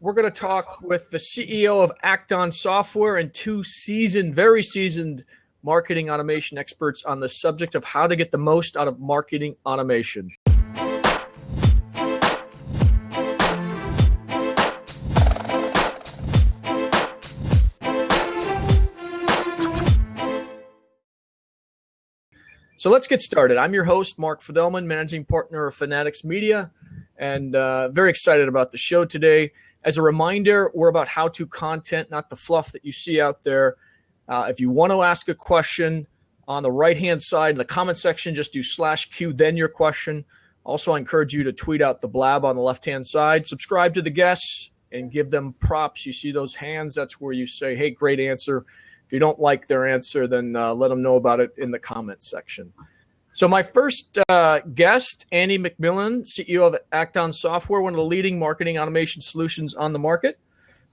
we're going to talk with the CEO of Acton Software and two very seasoned marketing automation experts on the subject of how to get the most out of marketing automation. So let's get started. I'm your host, Mark Fidelman, managing partner of Fanatics Media, and very excited about the show today. As a reminder, we're about how-to content, not the fluff that you see out there. If you want to ask a question on the right-hand side in the comment section, just do /Q, then your question. Also, I encourage you to tweet out the blab on the left-hand side. Subscribe to the guests and give them props. You see those hands? That's where you say, hey, great answer. If you don't like their answer, then let them know about it in the comments section. So my first guest, Andy MacMillan, CEO of Acton Software, one of the leading marketing automation solutions on the market.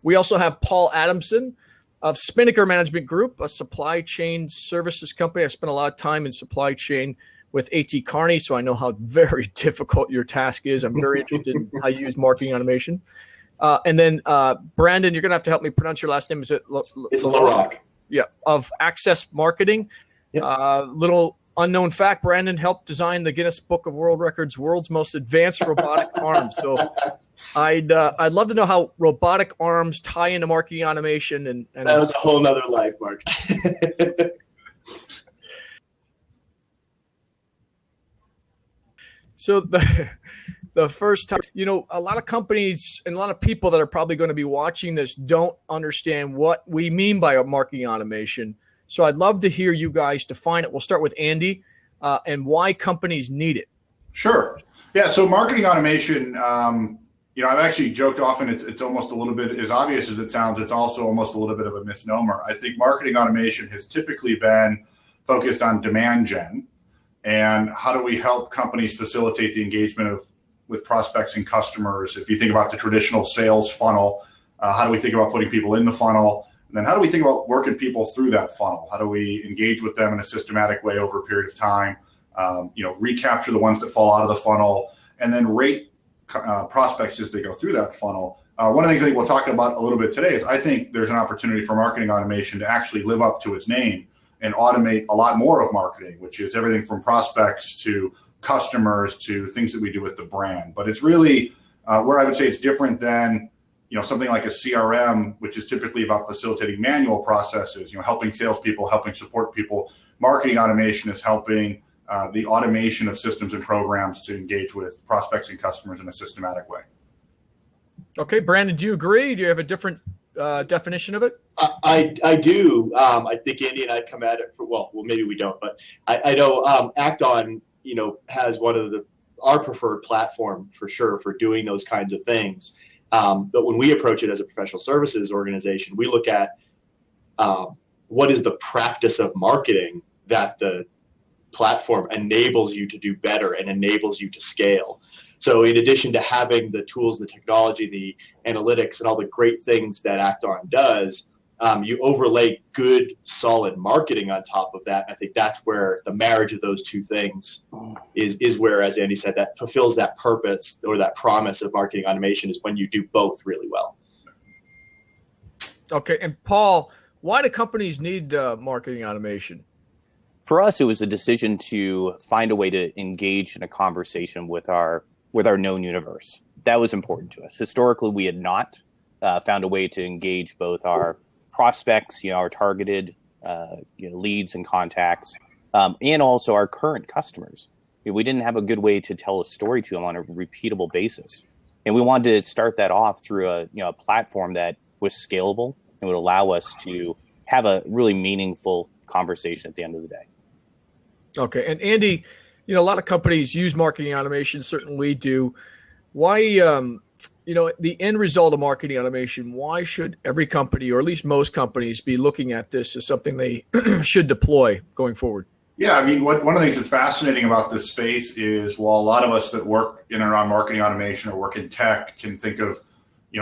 We also have Paul Adamson of Spinnaker Management Group, a supply chain services company. I spent a lot of time in supply chain with A.T. Kearney, so I know how very difficult your task is. I'm very interested in how you use marketing automation. And then Brandon, you're going to have to help me pronounce your last name. Is it It's Larocque. Yeah, of Access Marketing. Yep. Little unknown fact, Brandon helped design the Guinness Book of World Records, world's most advanced robotic arms. So I'd love to know how robotic arms tie into marketing automation. And that was a whole nother life, Mark. So the first time, a lot of companies and a lot of people that are probably going to be watching this don't understand what we mean by marketing automation. So I'd love to hear you guys define it. We'll start with Andy and why companies need it. Sure. Yeah. So marketing automation, I've actually joked often it's almost a little bit as obvious as it sounds. It's also almost a little bit of a misnomer. I think marketing automation has typically been focused on demand gen and how do we help companies facilitate the engagement with prospects and customers. If you think about the traditional sales funnel, how do we think about putting people in the funnel? And then how do we think about working people through that funnel? How do we engage with them in a systematic way over a period of time? Recapture the ones that fall out of the funnel and then rate prospects as they go through that funnel. One of the things I think we'll talk about a little bit today is I think there's an opportunity for marketing automation to actually live up to its name and automate a lot more of marketing, which is everything from prospects to customers to things that we do with the brand. But it's really where I would say it's different than something like a CRM, which is typically about facilitating manual processes, helping salespeople, helping support people. Marketing automation is helping the automation of systems and programs to engage with prospects and customers in a systematic way. Okay, Brandon, do you agree? Do you have a different definition of it? I do. I think Andy and I come at it well, maybe we don't, but I know Acton, has one of our preferred platform for sure for doing those kinds of things. But when we approach it as a professional services organization, we look at what is the practice of marketing that the platform enables you to do better and enables you to scale. So in addition to having the tools, the technology, the analytics, and all the great things that Acton does, you overlay good, solid marketing on top of that. I think that's where the marriage of those two things is where, as Andy said, that fulfills that purpose or that promise of marketing automation is when you do both really well. Okay. And Paul, why do companies need marketing automation? For us, it was a decision to find a way to engage in a conversation with our known universe. That was important to us. Historically, we had not found a way to engage both our prospects, our targeted leads and contacts, and also our current customers. We didn't have a good way to tell a story to them on a repeatable basis. And we wanted to start that off through a platform that was scalable and would allow us to have a really meaningful conversation at the end of the day. Okay. And Andy, a lot of companies use marketing automation. Certainly we do. Why, the end result of marketing automation, why should every company, or at least most companies, be looking at this as something they should deploy going forward? Yeah, one of the things that's fascinating about this space is while a lot of us that work in and around marketing automation or work in tech can think of,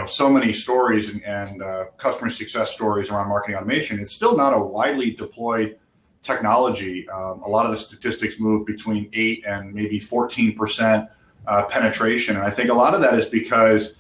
so many stories and customer success stories around marketing automation, it's still not a widely deployed technology. A lot of the statistics move between 8 and maybe 14% penetration. And I think a lot of that is because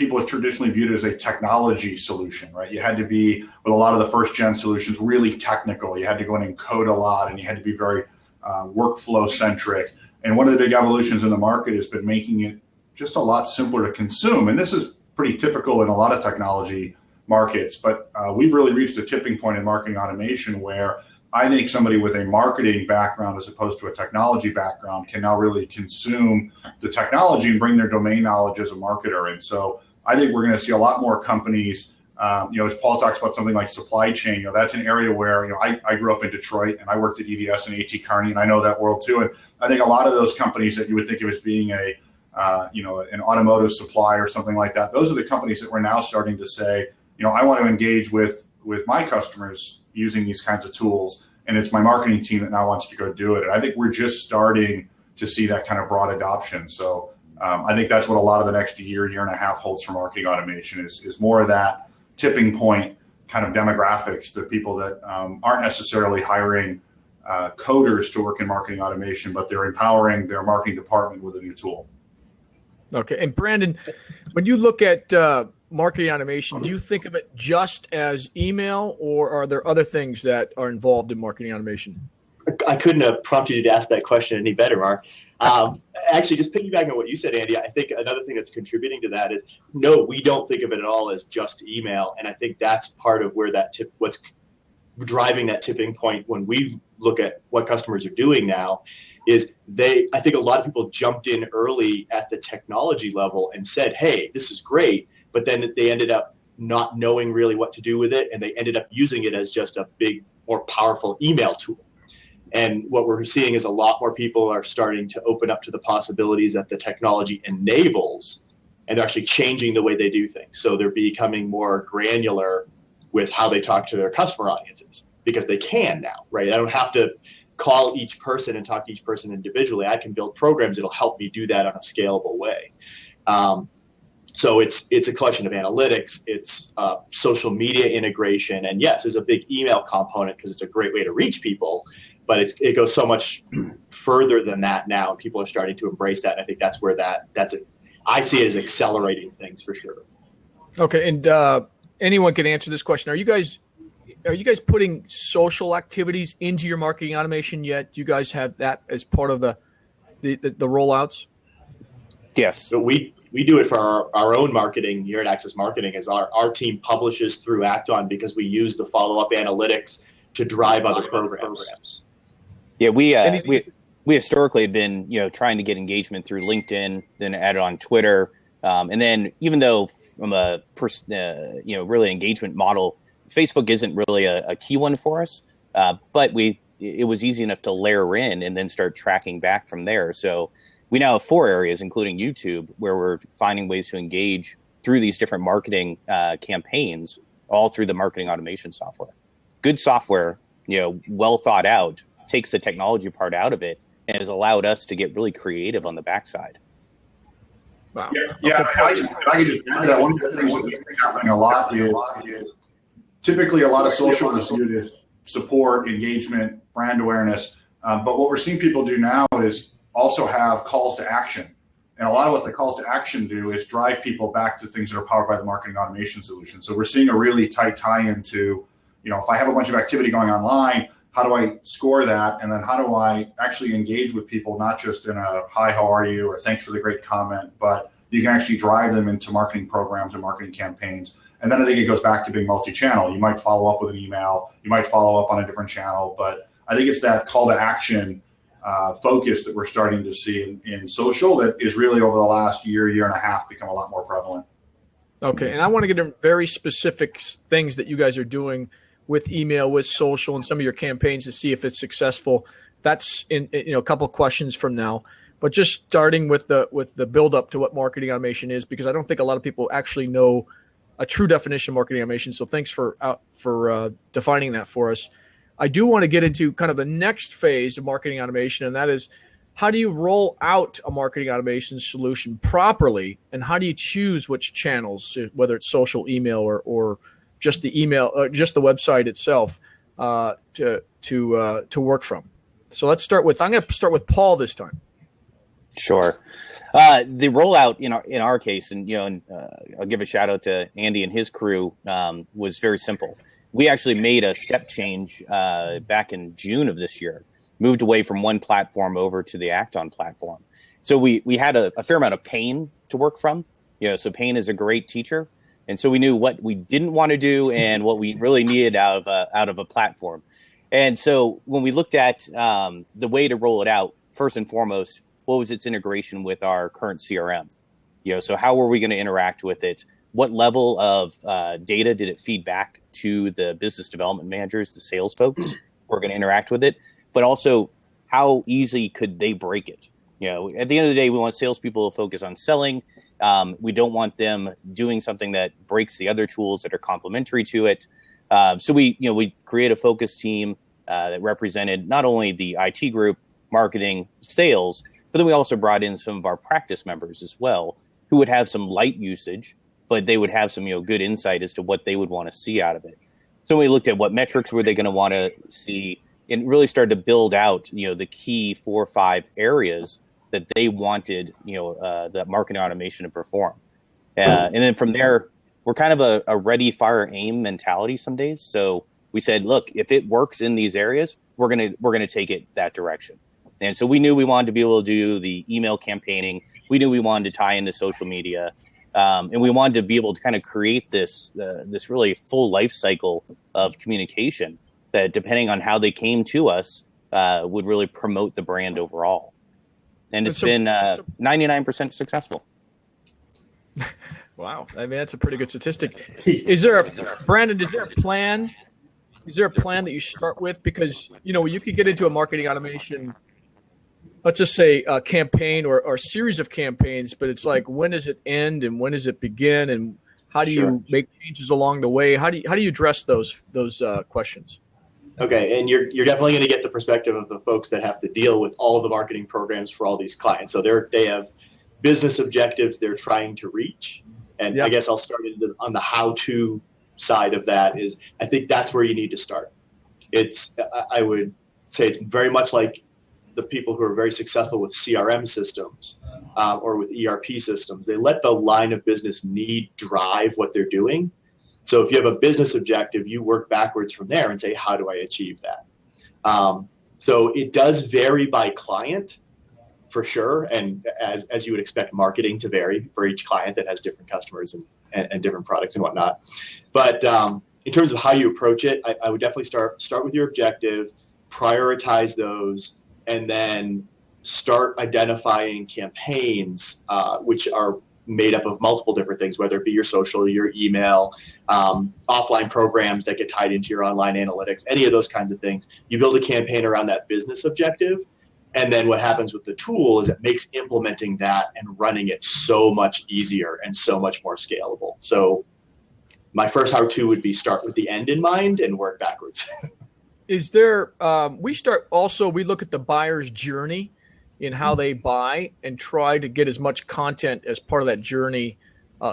people have traditionally viewed it as a technology solution, right? You had to be, with a lot of the first gen solutions, really technical. You had to go in and code a lot, and you had to be very workflow centric. And one of the big evolutions in the market has been making it just a lot simpler to consume. And this is pretty typical in a lot of technology markets, but we've really reached a tipping point in marketing automation where I think somebody with a marketing background as opposed to a technology background can now really consume the technology and bring their domain knowledge as a marketer. And so I think we're going to see a lot more companies, as Paul talks about something like supply chain, that's an area where, I grew up in Detroit and I worked at EDS and AT Kearney, and I know that world too. And I think a lot of those companies that you would think of as being an automotive supply or something like that, those are the companies that we're now starting to say, I want to engage with my customers using these kinds of tools, and it's my marketing team that now wants to go do it. And I think we're just starting to see that kind of broad adoption. So I think that's what a lot of the next year and a half holds for marketing automation is more of that tipping point kind of demographics, the people that aren't necessarily hiring coders to work in marketing automation, but they're empowering their marketing department with a new tool. Okay. And Brandon, when you look at marketing automation, do you think of it just as email, or are there other things that are involved in marketing automation? I couldn't have prompted you to ask that question any better, Mark. Actually, just piggybacking on what you said, Andy, I think another thing that's contributing to that is, no, we don't think of it at all as just email. And I think that's part of where what's driving that tipping point when we look at what customers are doing now is I think a lot of people jumped in early at the technology level and said, hey, this is great. But then they ended up not knowing really what to do with it. And they ended up using it as just a big, more powerful email tool. And what we're seeing is a lot more people are starting to open up to the possibilities that the technology enables, and they're actually changing the way they do things. So they're becoming more granular with how they talk to their customer audiences, because they can now, right? I don't have to call each person and talk to each person individually. I can build programs that'll help me do that on a scalable way. So it's a collection of analytics, it's social media integration, and yes, there's a big email component because it's a great way to reach people, but it goes so much further than that now, and people are starting to embrace that. And I think that's where I see it as accelerating things for sure. Okay, and anyone can answer this question. Are you guys putting social activities into your marketing automation yet? Do you guys have that as part of the rollouts? Yes. So we do it for our own marketing here at Access Marketing, as our team publishes through Acton, because we use the follow-up analytics to drive other programs. Yeah, we historically have been, trying to get engagement through LinkedIn, then added on Twitter. And then even though from a really engagement model, Facebook isn't really a key one for us, but it was easy enough to layer in and then start tracking back from there. So we now have 4 areas, including YouTube, where we're finding ways to engage through these different marketing campaigns, all through the marketing automation software. Good software, well thought out, takes the technology part out of it and has allowed us to get really creative on the backside. Wow. Yeah. I can just add that one of the things that we've been happening a lot is typically a lot of social is viewed as support, engagement, brand awareness. But what we're seeing people do now is also have calls to action. And a lot of what the calls to action do is drive people back to things that are powered by the marketing automation solution. So we're seeing a really tight tie-in to, if I have a bunch of activity going online, how do I score that? And then how do I actually engage with people, not just in a, hi, how are you? Or thanks for the great comment, but you can actually drive them into marketing programs and marketing campaigns. And then I think it goes back to being multi-channel. You might follow up with an email, you might follow up on a different channel, but I think it's that call to action focus that we're starting to see in social that is really over the last year and a half become a lot more prevalent. Okay, and I want to get into very specific things that you guys are doing with email, with social, and some of your campaigns to see if it's successful. That's in a couple of questions from now. But just starting with the build up to what marketing automation is, because I don't think a lot of people actually know a true definition of marketing automation. So thanks for defining that for us. I do want to get into kind of the next phase of marketing automation, and that is, how do you roll out a marketing automation solution properly, and how do you choose which channels, whether it's social, email, or just the email, just the website itself, to work from? So I'm going to start with Paul this time. Sure. The rollout in our case, and I'll give a shout out to Andy and his crew, was very simple. We actually made a step change back in June of this year, moved away from one platform over to the Acton platform. So we had a fair amount of pain to work from. So pain is a great teacher, and so we knew what we didn't want to do and what we really needed out of a platform. And so when we looked at the way to roll it out, first and foremost, what was its integration with our current CRM? So how were we going to interact with it? What level of data did it feed back to the business development managers, the sales folks who are going to interact with it? But also, how easy could they break it? At the end of the day, we want salespeople to focus on selling. We don't want them doing something that breaks the other tools that are complementary to it. So we create a focus team that represented not only the IT group, marketing, sales, but then we also brought in some of our practice members as well, who would have some light usage, but they would have some good insight as to what they would want to see out of it. So we looked at what metrics were they going to want to see, and really started to build out the key 4 or 5 areas that they wanted the marketing automation to perform. And then from there, we're kind of a ready, fire, aim mentality some days. So we said, look, if it works in these areas, we're gonna take it that direction. And so we knew we wanted to be able to do the email campaigning. We knew we wanted to tie into social media, and we wanted to be able to kind of create this really full life cycle of communication that, depending on how they came to us, would really promote the brand overall. And it's been 99% successful. Wow. I mean, that's a pretty good statistic. Brandon, is there a plan? Is there a plan that you start with? Because, you could get into a marketing automation, let's just say a campaign or a series of campaigns, but it's like, when does it end and when does it begin? And how do you make changes along the way? How do you address those questions? Okay, and you're definitely going to get the perspective of the folks that have to deal with all of the marketing programs for all these clients. So they have business objectives they're trying to reach. And I guess I'll start on the how-to side of that. Is I think that's where you need to start. I would say it's very much like the people who are very successful with CRM systems or with ERP systems. They let the line of business need drive what they're doing. So if you have a business objective, you work backwards from there and say, how do I achieve that? So it does vary by client, for sure, and as you would expect marketing to vary for each client that has different customers and different products and whatnot. But in terms of how you approach it, I would definitely start with your objective, prioritize those, and then start identifying campaigns which are made up of multiple different things, whether it be your social, your email, offline programs that get tied into your online analytics, any of those kinds of things. You build a campaign around that business objective. And then what happens with the tool is it makes implementing that and running it so much easier and so much more scalable. So my first how-to would be start with the end in mind and work backwards. Is there, we look at the buyer's journey in how they buy and try to get as much content as part of that journey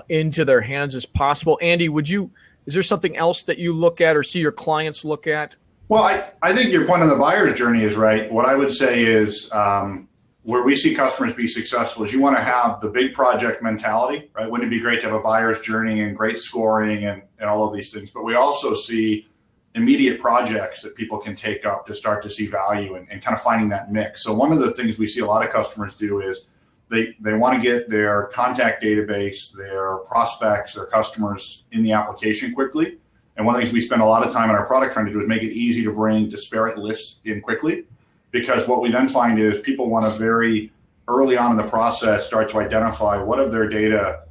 into their hands as possible. Andy, is there something else that you look at or see your clients look at? Well, I think your point on the buyer's journey is right. What I would say is where we see customers be successful is you want to have the big project mentality, right? Wouldn't it be great to have a buyer's journey and great scoring and all of these things? But we also see immediate projects that people can take up to start to see value and kind of finding that mix. So one of the things we see a lot of customers do is they want to get their contact database, their prospects, their customers in the application quickly. And one of the things we spend a lot of time in our product trying to do is make it easy to bring disparate lists in quickly, because what we then find is people want to very early on in the process start to identify what of their data,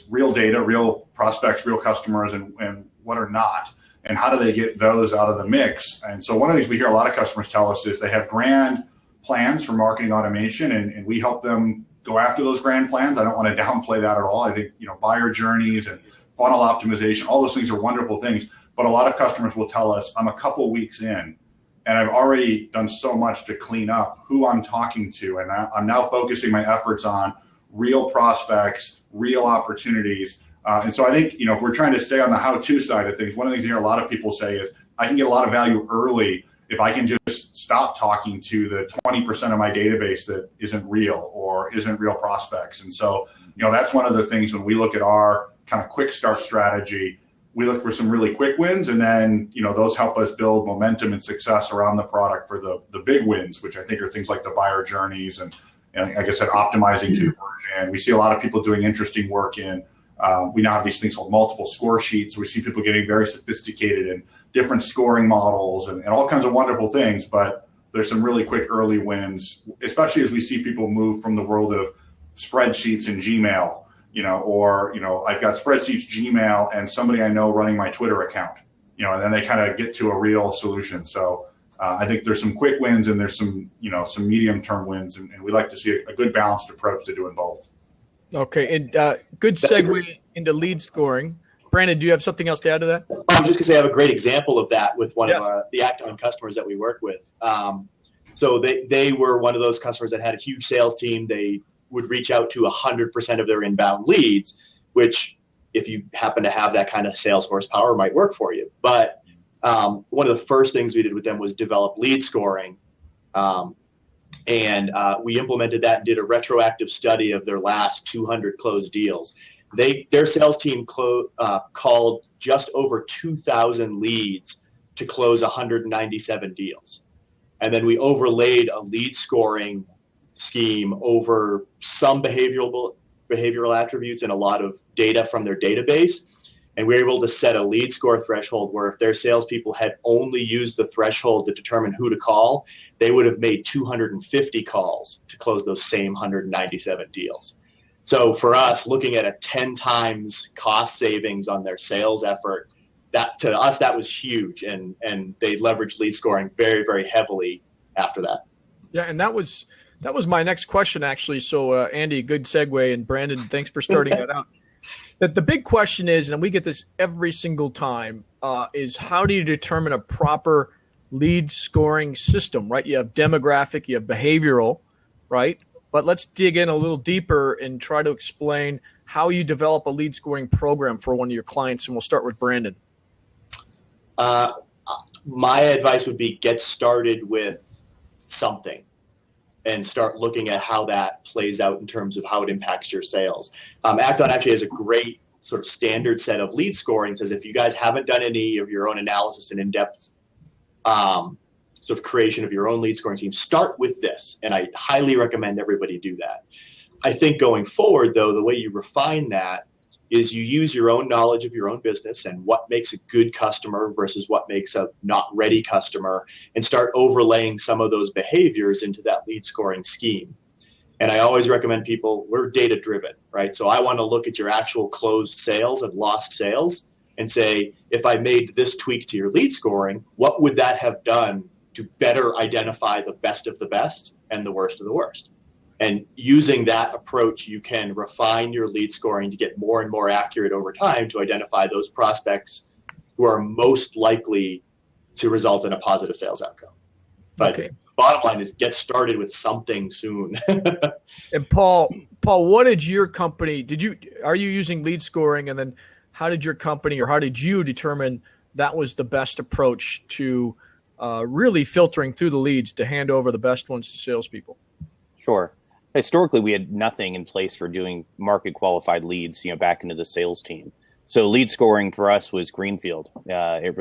real prospects, real customers, and what are not, and how do they get those out of the mix. And so one of the things we hear a lot of customers tell us is they have grand plans for marketing automation, and we help them go after those grand plans. I don't want to downplay that at all. I think buyer journeys and funnel optimization, all those things are wonderful things, but a lot of customers will tell us, I'm a couple weeks in and I've already done so much to clean up who I'm talking to, and I'm now focusing my efforts on real prospects, real opportunities. And so I think, if we're trying to stay on the how-to side of things, one of the things I hear a lot of people say is, I can get a lot of value early if I can just stop talking to the 20% of my database that isn't real or isn't real prospects. And so, that's one of the things when we look at our kind of quick start strategy, we look for some really quick wins, and then, those help us build momentum and success around the product for the big wins, which I think are things like the buyer journeys and like I said, optimizing conversion. We see a lot of people doing interesting work in, we now have these things called multiple score sheets. We see people getting very sophisticated in different scoring models and all kinds of wonderful things, but there's some really quick early wins, especially as we see people move from the world of spreadsheets and Gmail, or I've got spreadsheets, Gmail, and somebody I know running my Twitter account, and then they kind of get to a real solution. So I think there's some quick wins and there's some, some medium-term wins, and we like to see a good balanced approach to doing both. Okay, and good segue into lead scoring. Brandon, do you have something else to add to that? I'm just going to say I have a great example of that with one of the Acton customers that we work with. So they were one of those customers that had a huge sales team. They would reach out to 100% of their inbound leads, which if you happen to have that kind of sales horsepower might work for you. But one of the first things we did with them was develop lead scoring. And we implemented that and did a retroactive study of their last 200 closed deals. Their sales team called just over 2,000 leads to close 197 deals. And then we overlaid a lead scoring scheme over some behavioral attributes and a lot of data from their database. And we were able to set a lead score threshold where if their salespeople had only used the threshold to determine who to call, they would have made 250 calls to close those same 197 deals. So for us, looking at a 10 times cost savings on their sales effort, that to us, that was huge. And they leveraged lead scoring very, very heavily after that. Yeah, and that was my next question, actually. So, Andy, good segue. And Brandon, thanks for starting that out. The big question is, and we get this every single time, is how do you determine a proper lead scoring system, right? You have demographic, you have behavioral, right? But let's dig in a little deeper and try to explain how you develop a lead scoring program for one of your clients. And we'll start with Brandon. My advice would be get started with something and start looking at how that plays out in terms of how it impacts your sales. Acton actually has a great sort of standard set of lead scoring. Says if you guys haven't done any of your own analysis and in-depth sort of creation of your own lead scoring team, start with this. And I highly recommend everybody do that. I think going forward, though, the way you refine that is you use your own knowledge of your own business and what makes a good customer versus what makes a not ready customer, and start overlaying some of those behaviors into that lead scoring scheme. And I always recommend people, we're data driven, right? So I want to look at your actual closed sales and lost sales and say, if I made this tweak to your lead scoring, what would that have done to better identify the best of the best and the worst of the worst? And using that approach, you can refine your lead scoring to get more and more accurate over time to identify those prospects who are most likely to result in a positive sales outcome. But bottom line is get started with something soon. And Paul, what did your company, are you using lead scoring, and then how did your company or how did you determine that was the best approach to really filtering through the leads to hand over the best ones to salespeople? Sure. Historically, we had nothing in place for doing market qualified leads, back into the sales team. So lead scoring for us was greenfield. It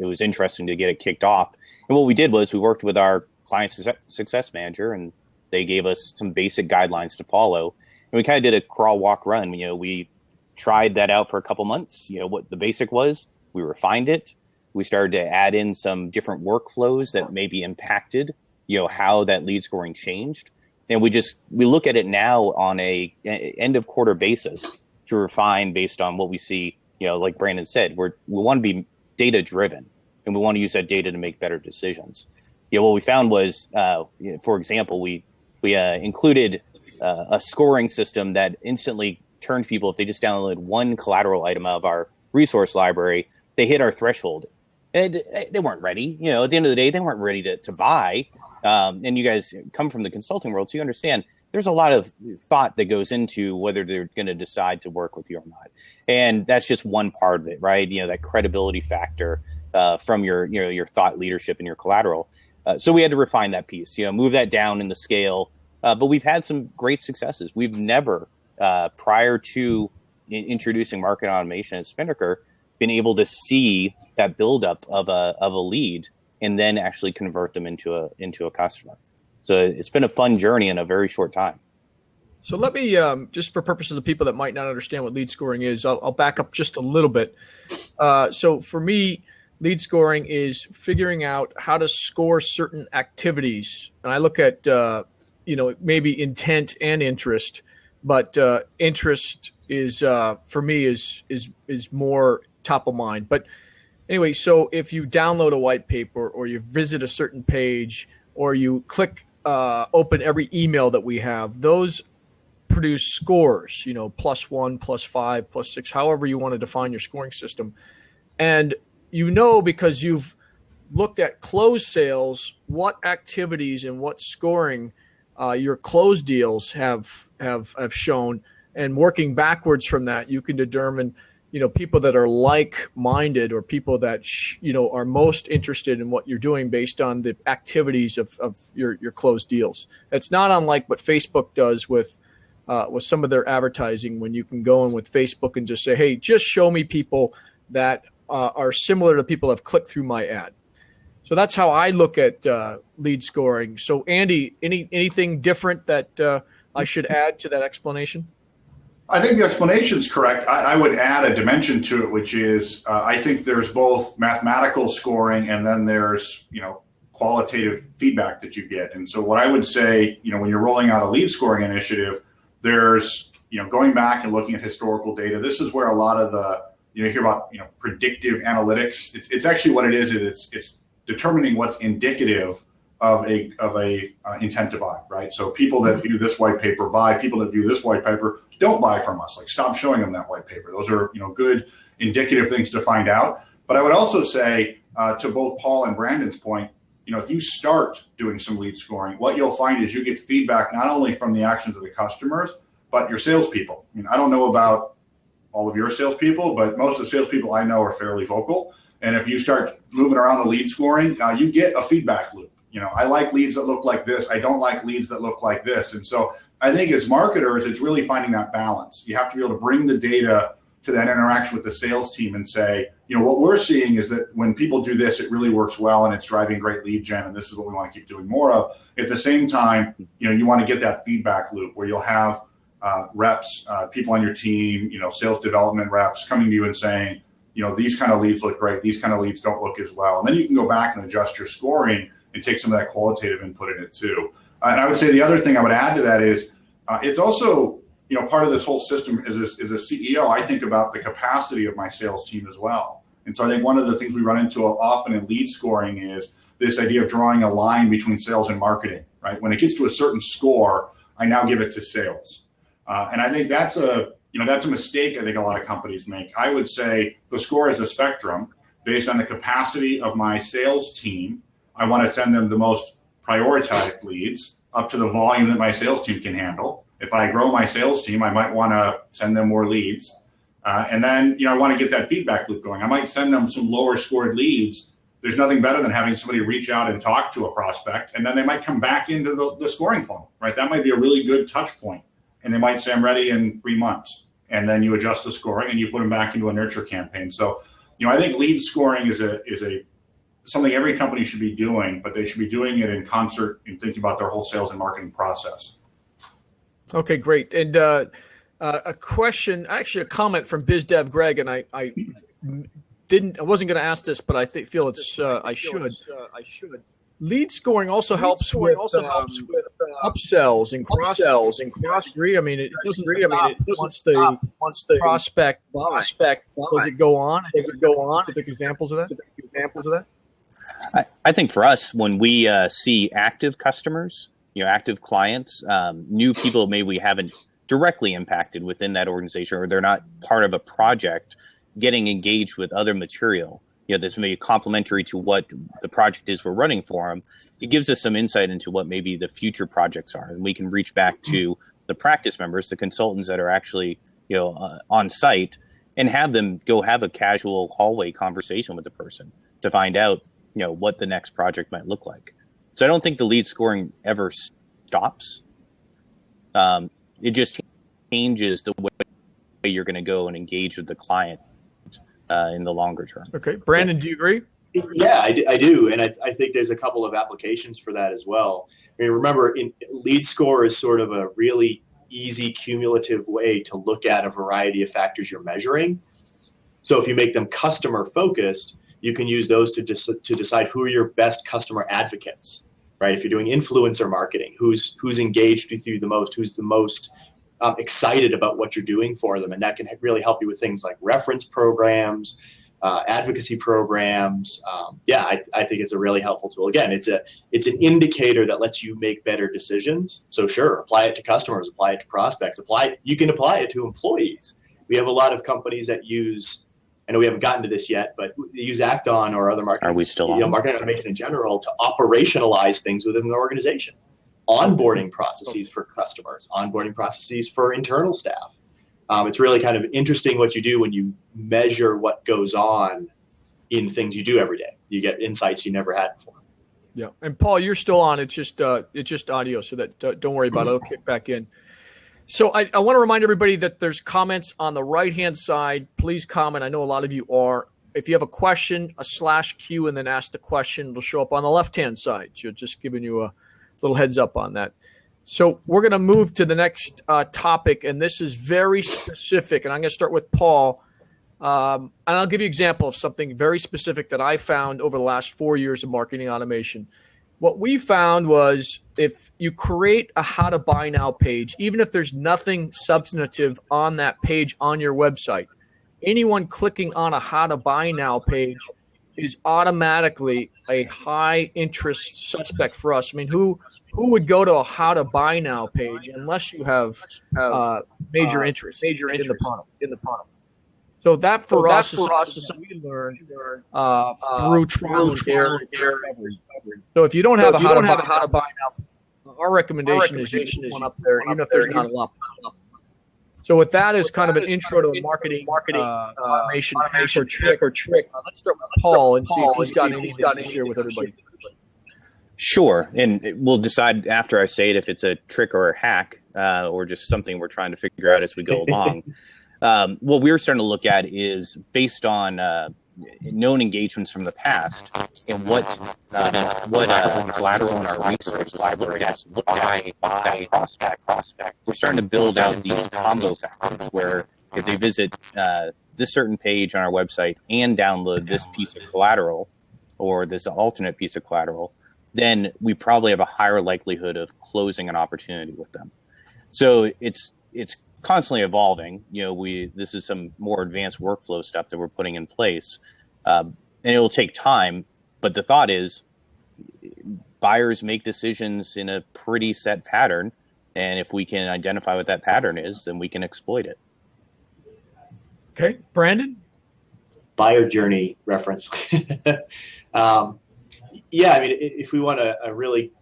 was interesting to get it kicked off. And what we did was we worked with our client success manager, and they gave us some basic guidelines to follow. And we kind of did a crawl, walk, run. We tried that out for a couple months. What the basic was, we refined it. We started to add in some different workflows that maybe impacted, how that lead scoring changed. And we look at it now on a end of quarter basis to refine based on what we see, like Brandon said, we want to be data driven, and we want to use that data to make better decisions. What we found was, for example, we included a scoring system that instantly turned people, if they just downloaded one collateral item out of our resource library, they hit our threshold. And they weren't ready. At the end of the day, they weren't ready to buy. And you guys come from the consulting world, so you understand there's a lot of thought that goes into whether they're going to decide to work with you or not. And that's just one part of it, right? That credibility factor from your thought leadership and your collateral. So we had to refine that piece, move that down in the scale. But we've had some great successes. We've never, prior to introducing market automation at Spinnaker, been able to see that buildup of a lead and then actually convert them into a customer. So it's been a fun journey in a very short time. So let me, just for purposes of people that might not understand what lead scoring is, I'll back up just a little bit. So for me, lead scoring is figuring out how to score certain activities. And I look at, maybe intent and interest, but interest is, for me, is more top of mind. But anyway, so if you download a white paper or you visit a certain page or you click open every email that we have, those produce scores, +1, +5, +6, however you want to define your scoring system. And because you've looked at closed sales, what activities and what scoring your closed deals have shown, and working backwards from that, you can determine, people that are like-minded or people that are most interested in what you're doing based on the activities of your closed deals. It's not unlike what Facebook does with some of their advertising, when you can go in with Facebook and just say, hey, just show me people that are similar to people that have clicked through my ad. So that's how I look at lead scoring. So Andy, anything different that I should add to that explanation? I think the explanation is correct. I would add a dimension to it, which is I think there's both mathematical scoring and then there's, qualitative feedback that you get. And so what I would say, when you're rolling out a lead scoring initiative, there's, going back and looking at historical data. This is where a lot of the, you hear about, predictive analytics. It's actually what it is. It's determining what's indicative of a intent to buy, right? So people that view this white paper buy, people that view this white paper don't buy from us. Like, stop showing them that white paper. Those are, good indicative things to find out. But I would also say to both Paul and Brandon's point, if you start doing some lead scoring, what you'll find is you get feedback not only from the actions of the customers, but your salespeople. I don't know about all of your salespeople, but most of the salespeople I know are fairly vocal. And if you start moving around the lead scoring, you get a feedback loop. I like leads that look like this. I don't like leads that look like this. And so I think as marketers, it's really finding that balance. You have to be able to bring the data to that interaction with the sales team and say, what we're seeing is that when people do this, it really works well and it's driving great lead gen. And this is what we want to keep doing more of. At the same time, you want to get that feedback loop where you'll have reps, people on your team, sales development reps coming to you and saying, these kind of leads look great. These kind of leads don't look as well. And then you can go back and adjust your scoring and take some of that qualitative input in it too. And I would say the other thing I would add to that is it's also, part of this whole system as a CEO, I think about the capacity of my sales team as well. And so I think one of the things we run into often in lead scoring is this idea of drawing a line between sales and marketing, right? When it gets to a certain score, I now give it to sales. And I think that's a mistake I think a lot of companies make. I would say the score is a spectrum based on the capacity of my sales team. I want to send them the most prioritized leads up to the volume that my sales team can handle. If I grow my sales team, I might want to send them more leads. And then, I want to get that feedback loop going. I might send them some lower scored leads. There's nothing better than having somebody reach out and talk to a prospect, and then they might come back into the scoring funnel, right? That might be a really good touch point. And they might say, I'm ready in 3 months. And then you adjust the scoring and you put them back into a nurture campaign. So, I think lead scoring is something every company should be doing, but they should be doing it in concert and thinking about their whole sales and marketing process. Okay, great. And a question, actually a comment from BizDev Greg, and I wasn't going to ask this, but I feel it's I should. Lead scoring also helps with upsells and cross-sells and cross-agree. It doesn't once the prospect does it go on? Specific examples of that? I think for us, when we see active customers, active clients, new people maybe we haven't directly impacted within that organization, or they're not part of a project, getting engaged with other material, that's maybe complementary to what the project is we're running for them, it gives us some insight into what maybe the future projects are. And we can reach back to the practice members, the consultants that are actually, on site, and have them go have a casual hallway conversation with the person to find out, what the next project might look like. So I don't think the lead scoring ever stops. It just changes the way you're going to go and engage with the client in the longer term. Okay. Brandon, do you agree? Yeah, I do. And I think there's a couple of applications for that as well. I mean, remember, lead score is sort of a really easy cumulative way to look at a variety of factors you're measuring. So if you make them customer focused, you can use those to decide who are your best customer advocates, right? If you're doing influencer marketing, who's engaged with you the most, who's the most excited about what you're doing for them. And that can really help you with things like reference programs, advocacy programs. I think it's a really helpful tool. Again, it's an indicator that lets you make better decisions. So sure, apply it to customers, apply it to prospects, you can apply it to employees. We have a lot of companies that use, I know we haven't gotten to this yet, but they use Acton or other marketing. Are we still on? Marketing automation in general to operationalize things within an organization. Onboarding processes for customers, onboarding processes for internal staff. It's really kind of interesting what you do when you measure what goes on in things you do every day. You get insights you never had before. Yeah. And Paul, you're still on. It's just audio, so that don't worry about it. It'll kick back in. So I want to remind everybody that there's comments on the right-hand side. Please comment. I know a lot of you are. If you have a question, a /Q, and then ask the question, it'll show up on the left-hand side. So just giving you a little heads up on that. So we're going to move to the next topic, and this is very specific. And I'm going to start with Paul. And I'll give you an example of something very specific that I found over the last 4 years of marketing automation. What we found was if you create a how to buy now page, even if there's nothing substantive on that page on your website, anyone clicking on a how to buy now page is automatically a high interest suspect for us. I mean, who would go to a how to buy now page unless you have major interest in the product? So that for us is something we learned through trial and error. So if you don't have a how to buy now, our recommendation is you put one up there, even if there's not a lot. So with that as kind of an intro to marketing automation trick. Let's start with Paul and see if he's got anything to share with everybody. Sure, and we'll decide after I say it if it's a trick or a hack or just something we're trying to figure out as we go along. What we're starting to look at is based on known engagements from the past and what collateral in our resource library has looked at by prospect. We're starting to build out these combo packages where if they visit this certain page on our website and download this piece of collateral or this alternate piece of collateral, then we probably have a higher likelihood of closing an opportunity with them. So it's constantly evolving. This is some more advanced workflow stuff that we're putting in place, and it will take time. But the thought is, buyers make decisions in a pretty set pattern, and if we can identify what that pattern is, then we can exploit it. Okay, Brandon. Buyer journey reference. I mean, if we want a really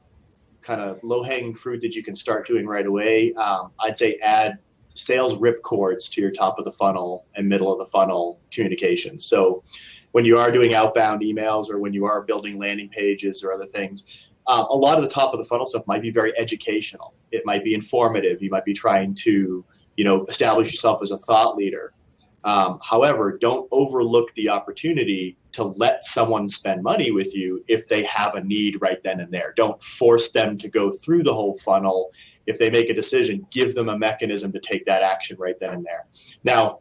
kind of low-hanging fruit that you can start doing right away, I'd say add sales ripcords to your top of the funnel and middle of the funnel communications. So when you are doing outbound emails or when you are building landing pages or other things, a lot of the top of the funnel stuff might be very educational. It might be informative. You might be trying to, establish yourself as a thought leader. However, don't overlook the opportunity to let someone spend money with you if they have a need right then and there. Don't force them to go through the whole funnel. If they make a decision, give them a mechanism to take that action right then and there. Now,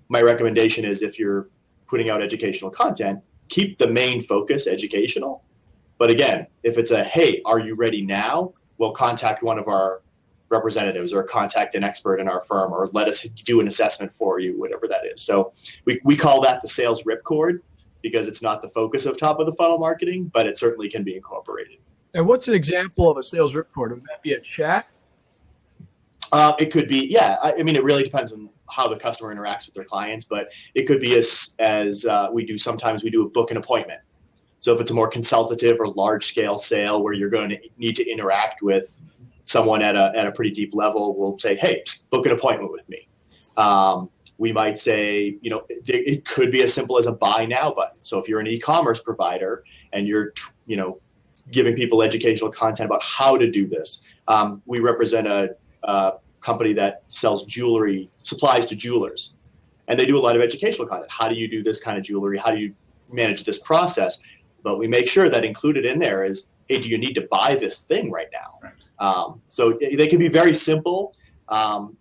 my recommendation is if you're putting out educational content, keep the main focus educational. But again, if it's hey, are you ready now? We'll contact one of our representatives or contact an expert in our firm or let us do an assessment for you, whatever that is. So we call that the sales ripcord because it's not the focus of top of the funnel marketing, but it certainly can be incorporated. And what's an example of a sales ripcord? Would that be a chat? It could be, yeah. I mean, it really depends on how the customer interacts with their clients, but it could be as we do sometimes we do a book an appointment. So if it's a more consultative or large scale sale where you're going to need to interact with someone at a pretty deep level, we'll say, hey, book an appointment with me. We might say, it could be as simple as a buy now button. So if you're an e-commerce provider and you're, giving people educational content about how to do this. We represent a company that sells jewelry, supplies to jewelers. And they do a lot of educational content. How do you do this kind of jewelry? How do you manage this process? But we make sure that included in there is, hey, do you need to buy this thing right now? Right. So they can be very simple,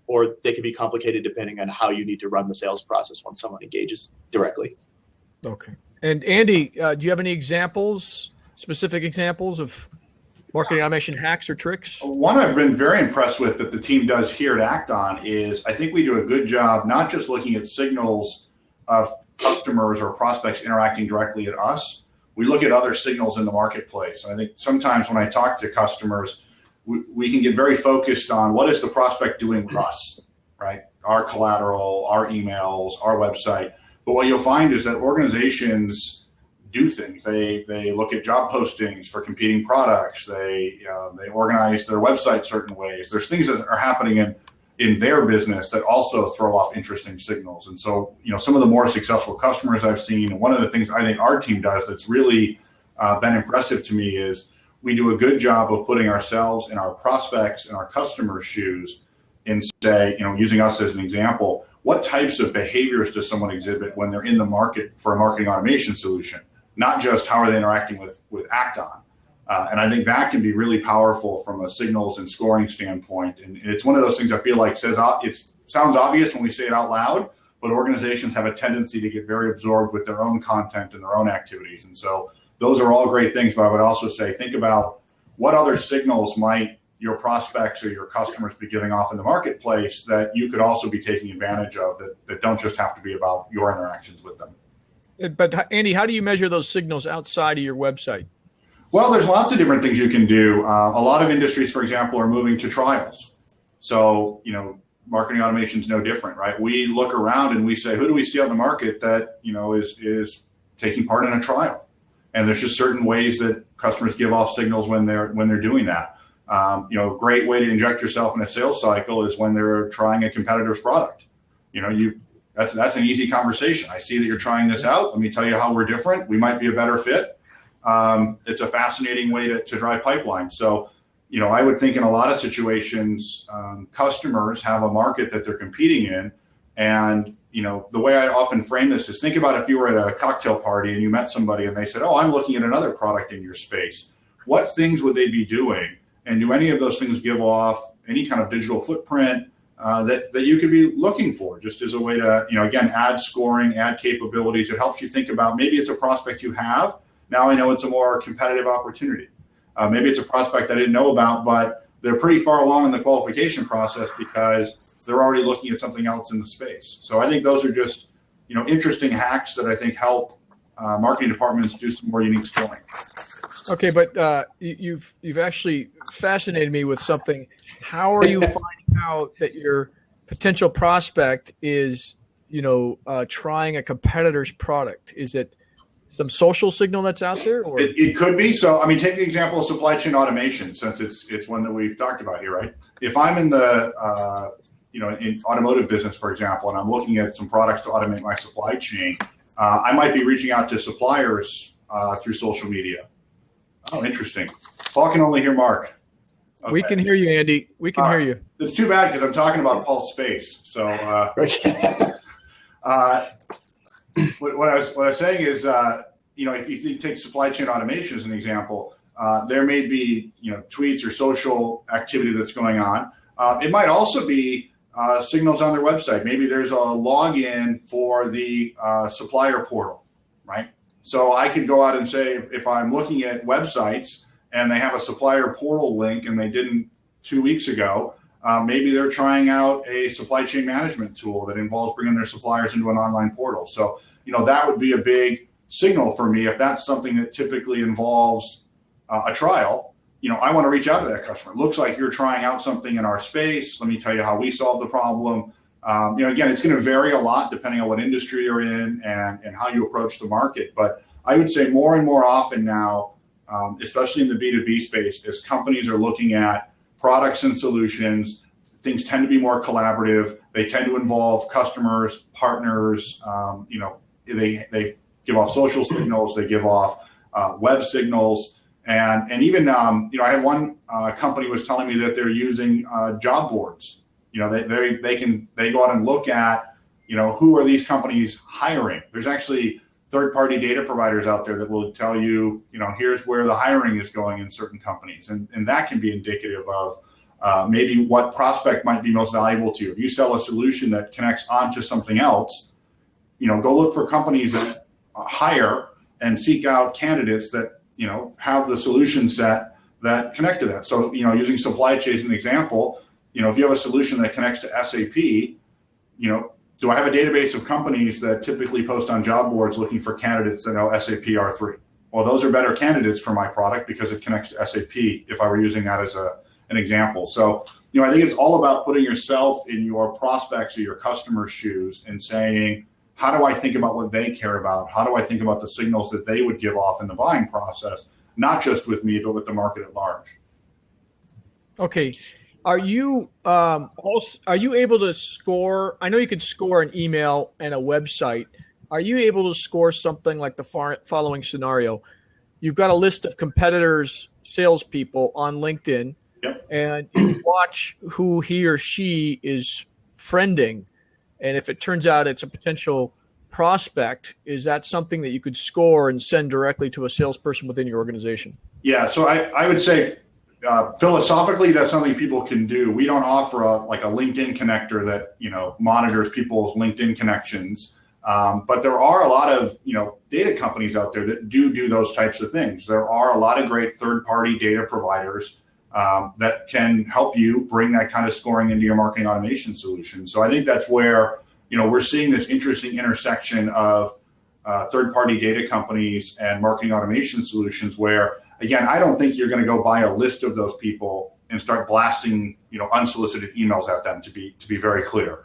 or they can be complicated depending on how you need to run the sales process when someone engages directly. Okay. And Andy, do you have any examples, specific examples of marketing automation hacks or tricks? One I've been very impressed with that the team does here at Acton is I think we do a good job not just looking at signals of customers or prospects interacting directly at us. We look at other signals in the marketplace. I think sometimes when I talk to customers, we can get very focused on what is the prospect doing with us, right? Our collateral, our emails, our website. But what you'll find is that organizations do things. They look at job postings for competing products. They organize their website certain ways. There's things that are happening in their business that also throw off interesting signals. And so, some of the more successful customers I've seen, and one of the things I think our team does that's really been impressive to me is we do a good job of putting ourselves in our prospects and our customers' shoes and say, using us as an example, what types of behaviors does someone exhibit when they're in the market for a marketing automation solution? Not just how are they interacting with Acton. And I think that can be really powerful from a signals and scoring standpoint. And it's one of those things I feel like it sounds obvious when we say it out loud, but organizations have a tendency to get very absorbed with their own content and their own activities. And so those are all great things, but I would also say, think about what other signals might your prospects or your customers be giving off in the marketplace that you could also be taking advantage of that don't just have to be about your interactions with them. But Andy, how do you measure those signals outside of your website? Well, there's lots of different things you can do. A lot of industries, for example, are moving to trials. So, marketing automation is no different, right? We look around and we say, who do we see on the market that, is taking part in a trial? And there's just certain ways that customers give off signals when they're doing that. A great way to inject yourself in a sales cycle is when they're trying a competitor's product. That's an easy conversation. I see that you're trying this out. Let me tell you how we're different. We might be a better fit. It's a fascinating way to drive pipeline. So, I would think in a lot of situations, customers have a market that they're competing in. And, the way I often frame this is, think about if you were at a cocktail party and you met somebody and they said, oh, I'm looking at another product in your space. What things would they be doing? And do any of those things give off any kind of digital footprint that you could be looking for, just as a way to, again, add scoring, add capabilities? It helps you think about, maybe it's a prospect you have. Now I know it's a more competitive opportunity. Maybe it's a prospect I didn't know about, but they're pretty far along in the qualification process because they're already looking at something else in the space. So I think those are just, interesting hacks that I think help marketing departments do some more unique scoring. Okay, but you've actually fascinated me with something. How are you finding out that your potential prospect is, trying a competitor's product? Is it some social signal that's out there? Or? It could be. So, take the example of supply chain automation, since it's one that we've talked about here, right? If I'm in the in automotive business, for example, and I'm looking at some products to automate my supply chain, I might be reaching out to suppliers through social media. Oh, interesting. Paul can only hear Mark. Okay. We can hear you, Andy. We can hear you. It's too bad because I'm talking about Paul's space. So what I was saying is, if you take supply chain automation as an example, there may be tweets or social activity that's going on. It might also be signals on their website. Maybe there's a login for the supplier portal, right? So I could go out and say, if I'm looking at websites and they have a supplier portal link and they didn't 2 weeks ago, maybe they're trying out a supply chain management tool that involves bringing their suppliers into an online portal. So, that would be a big signal for me. If that's something that typically involves a trial, I want to reach out to that customer. It looks like you're trying out something in our space. Let me tell you how we solve the problem. Again, it's going to vary a lot depending on what industry you're in and how you approach the market. But I would say more and more often now, especially in the B2B space, as companies are looking at products and solutions, things tend to be more collaborative. They tend to involve customers, partners. They give off social signals. They give off web signals. And even, I had one company was telling me that they're using job boards. They go out and look at, who are these companies hiring? There's actually third-party data providers out there that will tell you, here's where the hiring is going in certain companies. And that can be indicative of maybe what prospect might be most valuable to you. If you sell a solution that connects onto something else, go look for companies that hire and seek out candidates that, have the solution set that connect to that. So, using supply chain as an example, if you have a solution that connects to SAP, do I have a database of companies that typically post on job boards looking for candidates that know SAP R3? Well, those are better candidates for my product because it connects to SAP if I were using that as an example. So, I think it's all about putting yourself in your prospects or your customers' shoes and saying, how do I think about what they care about? How do I think about the signals that they would give off in the buying process, not just with me, but with the market at large? Okay. Are you able to score? I know you can score an email and a website. Are you able to score something like the following scenario? You've got a list of competitors, salespeople on LinkedIn, yep, and you watch who he or she is friending. And if it turns out it's a potential prospect, is that something that you could score and send directly to a salesperson within your organization? Yeah, so I would say philosophically, that's something people can do. We don't offer a LinkedIn connector that monitors people's LinkedIn connections, but there are a lot of data companies out there that do those types of things. There are a lot of great third-party data providers that can help you bring that kind of scoring into your marketing automation solution. So I think that's where we're seeing this interesting intersection of third-party data companies and marketing automation solutions where, again, I don't think you're going to go buy a list of those people and start blasting, unsolicited emails at them, to be very clear.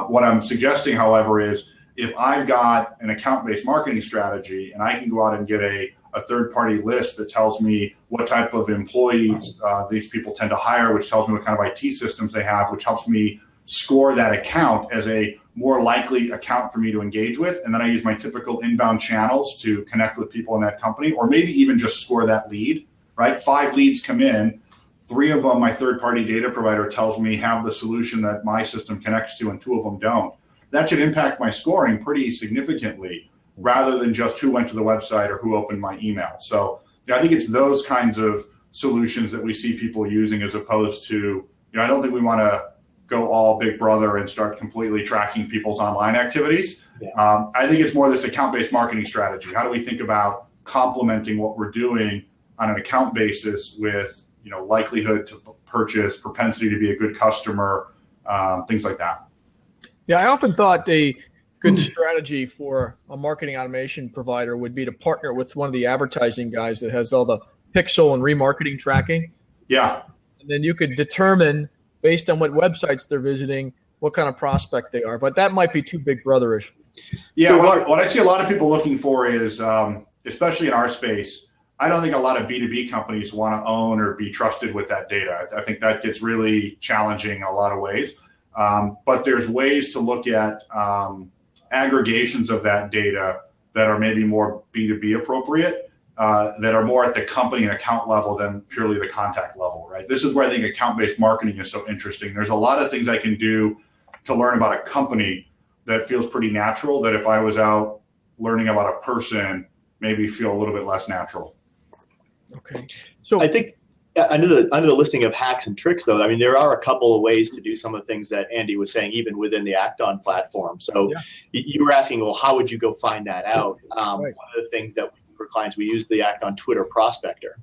What I'm suggesting, however, is if I've got an account-based marketing strategy and I can go out and get a third-party list that tells me what type of employees these people tend to hire, which tells me what kind of IT systems they have, which helps me score that account as a more likely account for me to engage with. And then I use my typical inbound channels to connect with people in that company, or maybe even just score that lead, right? 5 leads come in, 3 of them my third-party data provider tells me have the solution that my system connects to, and 2 of them don't. That should impact my scoring pretty significantly, rather than just who went to the website or who opened my email. So I think it's those kinds of solutions that we see people using, as opposed to, I don't think we want to go all Big Brother and start completely tracking people's online activities. Yeah. I think it's more this account-based marketing strategy. How do we think about complementing what we're doing on an account basis with, likelihood to purchase, propensity to be a good customer, things like that. Yeah, I often thought a good strategy for a marketing automation provider would be to partner with one of the advertising guys that has all the pixel and remarketing tracking. Yeah. And then you could determine, based on what websites they're visiting, what kind of prospect they are. But that might be too Big Brother-ish. Yeah, what I see a lot of people looking for is, especially in our space, I don't think a lot of B2B companies want to own or be trusted with that data. I think that gets really challenging in a lot of ways. But there's ways to look at aggregations of that data that are maybe more B2B appropriate, that are more at the company and account level than purely the contact level, right? This is where I think account-based marketing is so interesting. There's a lot of things I can do to learn about a company that feels pretty natural, that if I was out learning about a person, maybe feel a little bit less natural. Okay. So I think under the listing of hacks and tricks, though, I mean, there are a couple of ways to do some of the things that Andy was saying, even within the Act-On platform. So yeah. You were asking, well, how would you go find that out? Right. One of the things that for clients, we use the Act-On Twitter prospector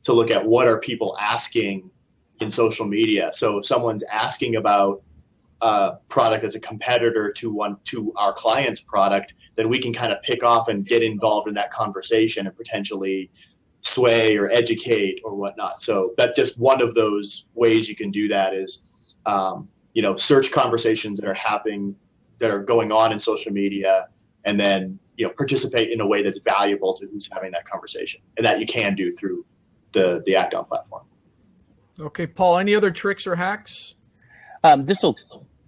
to look at what are people asking in social media. So if someone's asking about a product as a competitor to our client's product, then we can kind of pick off and get involved in that conversation and potentially sway or educate or whatnot. So that's just one of those ways you can do that is, search conversations that are happening, that are going on in social media, and then, participate in a way that's valuable to who's having that conversation. And that you can do through the Act-On platform. Okay, Paul, any other tricks or hacks? This will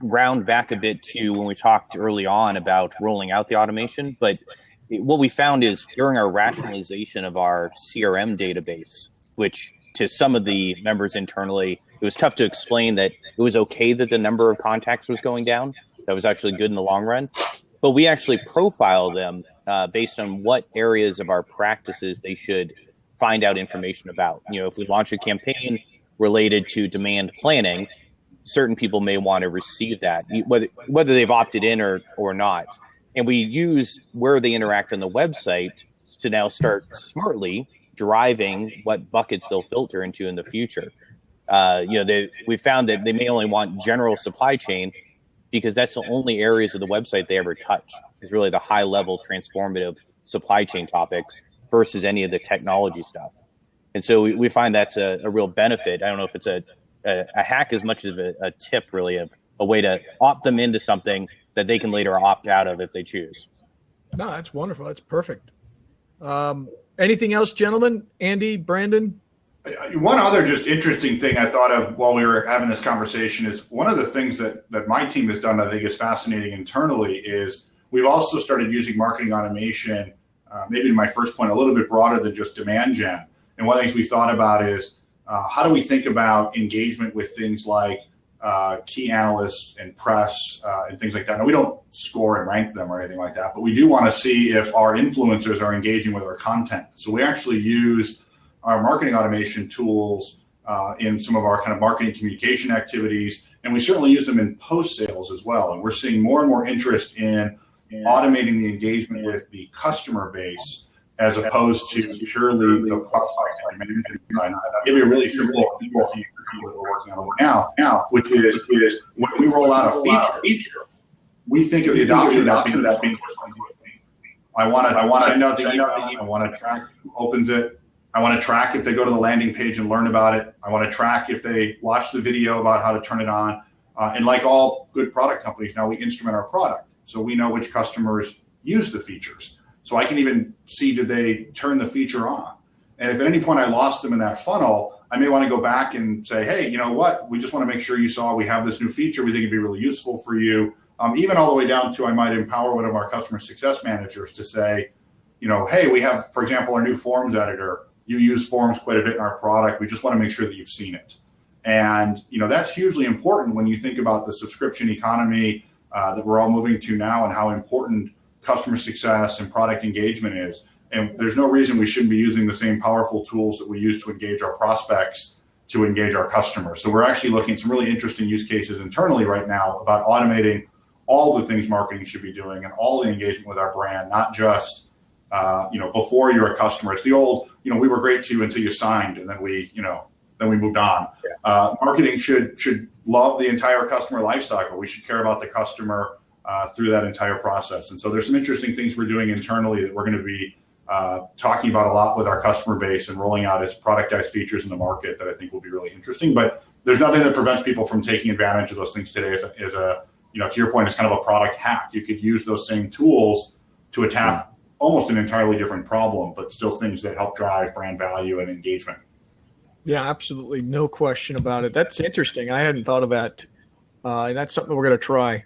round back a bit to when we talked early on about rolling out the automation, but what we found is during our rationalization of our CRM database, which to some of the members internally, it was tough to explain that it was okay that the number of contacts was going down. That was actually good in the long run. But we actually profile them based on what areas of our practices they should find out information about. If we launch a campaign related to demand planning, certain people may want to receive that, whether they've opted in or not. And we use where they interact on the website to now start smartly driving what buckets they'll filter into in the future. We found that they may only want general supply chain because that's the only areas of the website they ever touch, is really the high level transformative supply chain topics versus any of the technology stuff. And so we find that's a real benefit. I don't know if it's a hack as much as a tip, really, of a way to opt them into something that they can later opt out of if they choose. No, that's wonderful. That's perfect. Anything else, gentlemen? Andy, Brandon? One other just interesting thing I thought of while we were having this conversation is one of the things that my team has done I think is fascinating internally is we've also started using marketing automation, maybe to my first point, a little bit broader than just demand gen. And one of the things we thought about is how do we think about engagement with things like key analysts and press and things like that. Now, we don't score and rank them or anything like that, but we do want to see if our influencers are engaging with our content. So we actually use our marketing automation tools in some of our kind of marketing communication activities, and we certainly use them in post-sales as well. And we're seeing more and more interest in automating the engagement with the customer base as opposed to purely the prospect management side. I'll give you a really simple example that we're working on now, which is when we roll out a feature, we think of the adoption of that being I want to send out the email, I want to track who opens it, I want to track if they go to the landing page and learn about it, I want to track if they watch the video about how to turn it on. And like all good product companies, now we instrument our product. So we know which customers use the features. So I can even see, did they turn the feature on? And if at any point I lost them in that funnel, I may want to go back and say, hey, you know what? We just want to make sure you saw we have this new feature. We think it'd be really useful for you. Even all the way down to I might empower one of our customer success managers to say, hey, we have, for example, our new forms editor. You use forms quite a bit in our product. We just want to make sure that you've seen it. And, that's hugely important when you think about the subscription economy that we're all moving to now and how important customer success and product engagement is. And there's no reason we shouldn't be using the same powerful tools that we use to engage our prospects to engage our customers. So we're actually looking at some really interesting use cases internally right now about automating all the things marketing should be doing and all the engagement with our brand, not just, before you're a customer. It's the old, we were great to you until you signed and then we moved on. Marketing should love the entire customer lifecycle. We should care about the customer through that entire process. And so there's some interesting things we're doing internally that we're going to be talking about a lot with our customer base and rolling out as productized features in the market that I think will be really interesting. But there's nothing that prevents people from taking advantage of those things today as a to your point, it's kind of a product hack. You could use those same tools to attack almost an entirely different problem, but still things that help drive brand value and engagement. Yeah, absolutely. No question about it. That's interesting. I hadn't thought of that. And that's something we're going to try.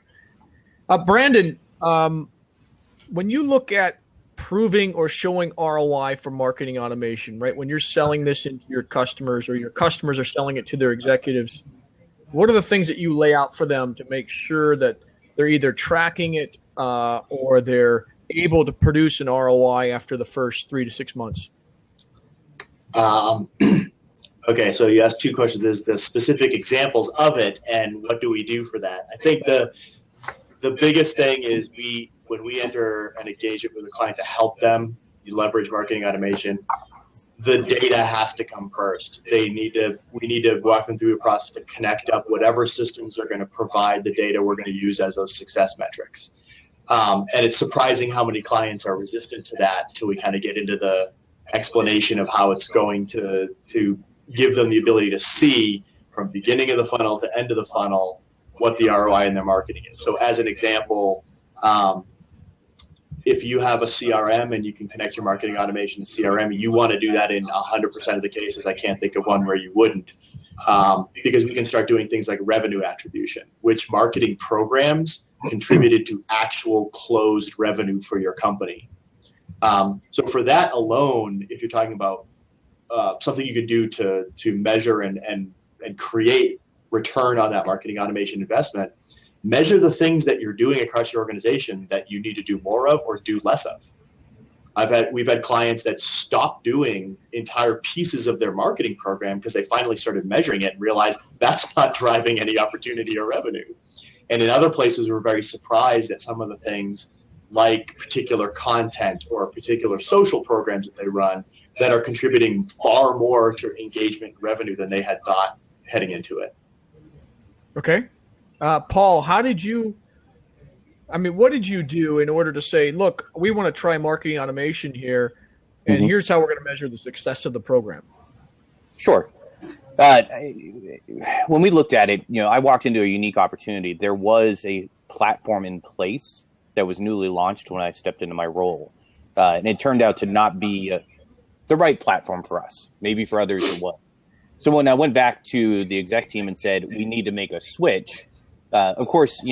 Brandon, when you look at proving or showing ROI for marketing automation, right? When you're selling this into your customers or your customers are selling it to their executives, what are the things that you lay out for them to make sure that they're either tracking it or they're able to produce an ROI after the first 3 to 6 months? Okay, so you asked two questions. There's the specific examples of it and what do we do for that? I think the biggest thing is when we enter an engagement with a client to help them leverage marketing automation, the data has to come first. We need to walk them through a process to connect up whatever systems are going to provide the data we're going to use as those success metrics. And it's surprising how many clients are resistant to that until we kind of get into the explanation of how it's going to give them the ability to see from beginning of the funnel to end of the funnel what the ROI in their marketing is. So as an example, if you have a CRM and you can connect your marketing automation to CRM, you want to do that in 100% of the cases. I can't think of one where you wouldn't, because we can start doing things like revenue attribution, which marketing programs contributed to actual closed revenue for your company. So for that alone, if you're talking about something you could do to measure and create return on that marketing automation investment, measure the things that you're doing across your organization that you need to do more of or do less of. We've had clients that stopped doing entire pieces of their marketing program because they finally started measuring it and realized that's not driving any opportunity or revenue. And in other places, we're very surprised at some of the things like particular content or particular social programs that they run that are contributing far more to engagement and revenue than they had thought heading into it. Okay. Paul, what did you do in order to say, look, we want to try marketing automation here, and here's how we're going to measure the success of the program? Sure. When we looked at it, I walked into a unique opportunity. There was a platform in place that was newly launched when I stepped into my role. And it turned out to not be the right platform for us. Maybe for others it was. So when I went back to the exec team and said, we need to make a switch, of course,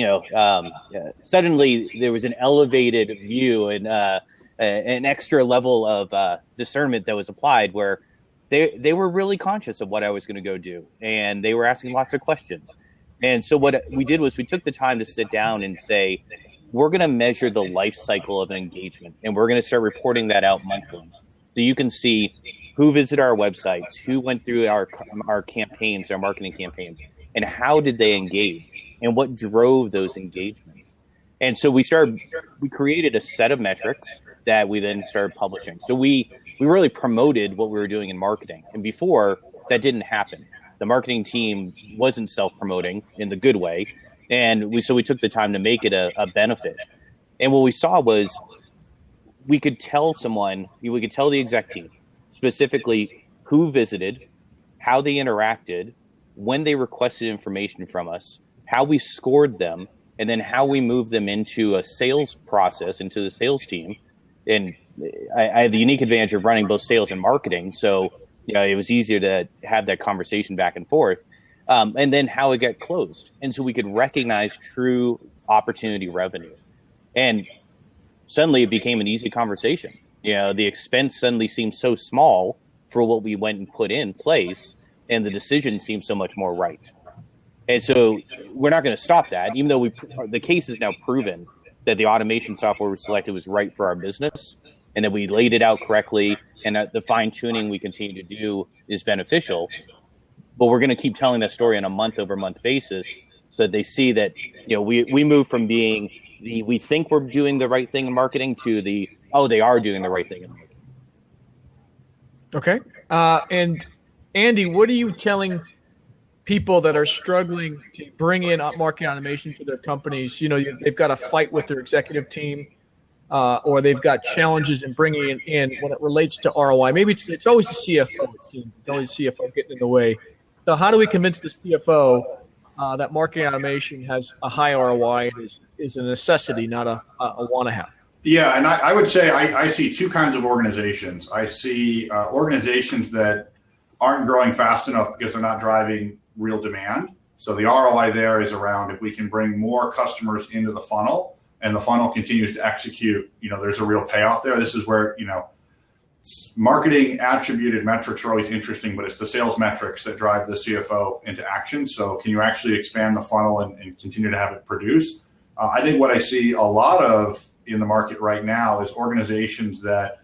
suddenly there was an elevated view and an extra level of discernment that was applied where they were really conscious of what I was going to go do. And they were asking lots of questions. And so what we did was we took the time to sit down and say, we're going to measure the life cycle of an engagement. And we're going to start reporting that out monthly. So you can see who visited our websites, who went through our campaigns, our marketing campaigns, and how did they engage, and what drove those engagements. And so we created a set of metrics that we then started publishing. So we really promoted what we were doing in marketing. And before, that didn't happen. The marketing team wasn't self-promoting in the good way. And we took the time to make it a benefit. And what we saw was we could tell the exec team specifically who visited, how they interacted, when they requested information from us, how we scored them, and then how we moved them into a sales process, into the sales team. And I had the unique advantage of running both sales and marketing. So, it was easier to have that conversation back and forth. And then how it got closed. And so we could recognize true opportunity revenue. And suddenly it became an easy conversation. The expense suddenly seemed so small for what we went and put in place, and the decision seemed so much more right. And so we're not going to stop that, even though the case is now proven that the automation software we selected was right for our business, and that we laid it out correctly, and that the fine-tuning we continue to do is beneficial. But we're going to keep telling that story on a month-over-month basis so that they see that we move from being we think we're doing the right thing in marketing to they are doing the right thing in marketing. Okay. And Andy, what are you telling people that are struggling to bring in marketing automation to their companies? They've got to fight with their executive team, or they've got challenges in bringing it in when it relates to ROI. Maybe it's always the CFO. It seems it's always the CFO getting in the way. So how do we convince the CFO that marketing automation has a high ROI and is a necessity, not a want-to-have? Yeah, and I would say I see two kinds of organizations. I see organizations that aren't growing fast enough because they're not driving real demand. So the ROI there is around if we can bring more customers into the funnel and the funnel continues to execute, there's a real payoff there. This is where, marketing attributed metrics are always interesting, but it's the sales metrics that drive the CFO into action. So can you actually expand the funnel and continue to have it produce? I think what I see a lot of in the market right now is organizations that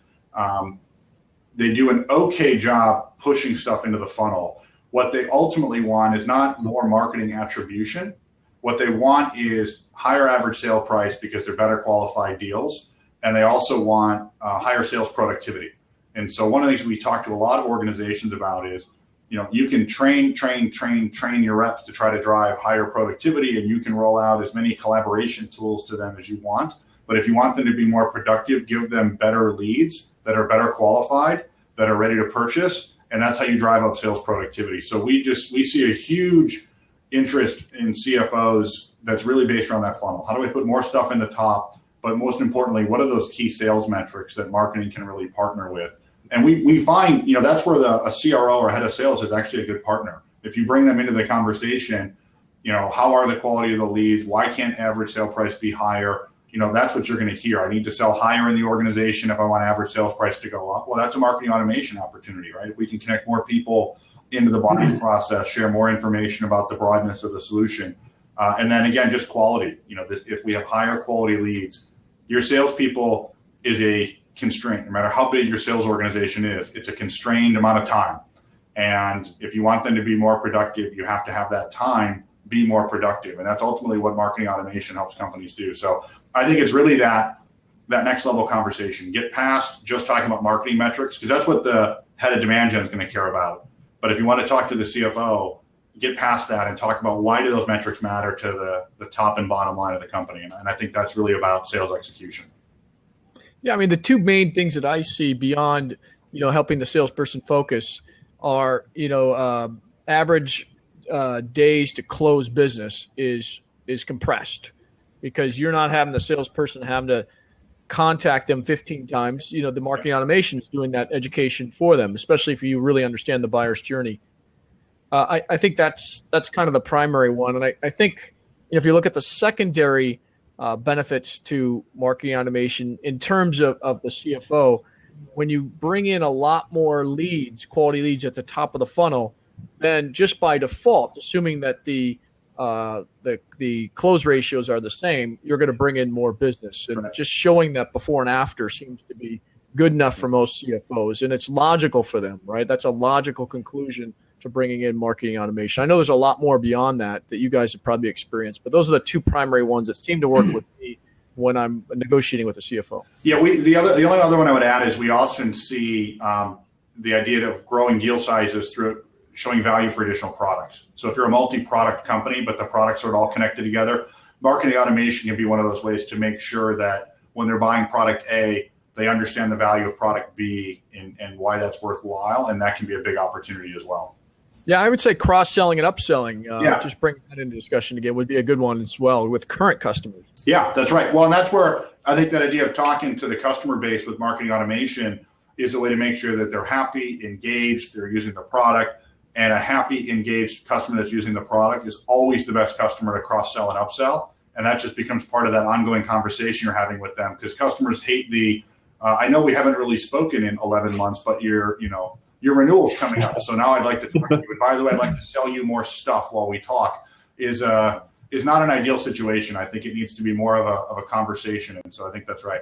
they do an okay job pushing stuff into the funnel. What they ultimately want is not more marketing attribution. What they want is higher average sale price because they're better qualified deals. And they also want higher sales productivity. And so one of the things we talk to a lot of organizations about is, you can train your reps to try to drive higher productivity, and you can roll out as many collaboration tools to them as you want. But if you want them to be more productive, give them better leads that are better qualified, that are ready to purchase, and that's how you drive up sales productivity. So we see a huge interest in CFOs that's really based around that funnel. How do we put more stuff in the top? But most importantly, what are those key sales metrics that marketing can really partner with? And we find, that's where a CRO or head of sales is actually a good partner. If you bring them into the conversation, how are the quality of the leads? Why can't average sale price be higher? that's what you're going to hear. I need to sell higher in the organization if I want average sales price to go up. Well, that's a marketing automation opportunity, right? If we can connect more people into the buying process, share more information about the broadness of the solution. And then again, just quality. If we have higher quality leads, your salespeople is a constraint. No matter how big your sales organization is, it's a constrained amount of time. And if you want them to be more productive, you have to have that time be more productive. And that's ultimately what marketing automation helps companies do. So I think it's really that next level conversation. Get past just talking about marketing metrics, because that's what the head of demand gen is going to care about. But if you want to talk to the CFO, get past that and talk about why do those metrics matter to the top and bottom line of the company. And I think that's really about sales execution. Yeah, I mean, the two main things that I see beyond, helping the salesperson focus are, average days to close business is compressed, because you're not having the salesperson having to contact them 15 times. The marketing automation is doing that education for them, especially if you really understand the buyer's journey. I think that's kind of the primary one. And I think if you look at the secondary benefits to marketing automation in terms of the CFO, when you bring in a lot more leads, quality leads at the top of the funnel, then just by default, assuming that the close ratios are the same, you're going to bring in more business. And just showing that before and after seems to be good enough for most CFOs. And it's logical for them, right? That's a logical conclusion to bringing in marketing automation. I know there's a lot more beyond that you guys have probably experienced, but those are the two primary ones that seem to work with me when I'm negotiating with a CFO. Yeah, the only other one I would add is we often see the idea of growing deal sizes through showing value for additional products. So if you're a multi-product company, but the products are all connected together, marketing automation can be one of those ways to make sure that when they're buying product A, they understand the value of product B and why that's worthwhile. And that can be a big opportunity as well. Yeah, I would say cross-selling and upselling, just bring that into discussion again, would be a good one as well with current customers. Yeah, that's right. Well, and that's where I think that idea of talking to the customer base with marketing automation is a way to make sure that they're happy, engaged, they're using the product. And a happy, engaged customer that's using the product is always the best customer to cross-sell and upsell. And that just becomes part of that ongoing conversation you're having with them, because customers hate I know we haven't really spoken in 11 months, but your renewal's coming up. So now I'd like to talk to you. And by the way, I'd like to sell you more stuff while we talk is not an ideal situation. I think it needs to be more of a conversation. And so I think that's right.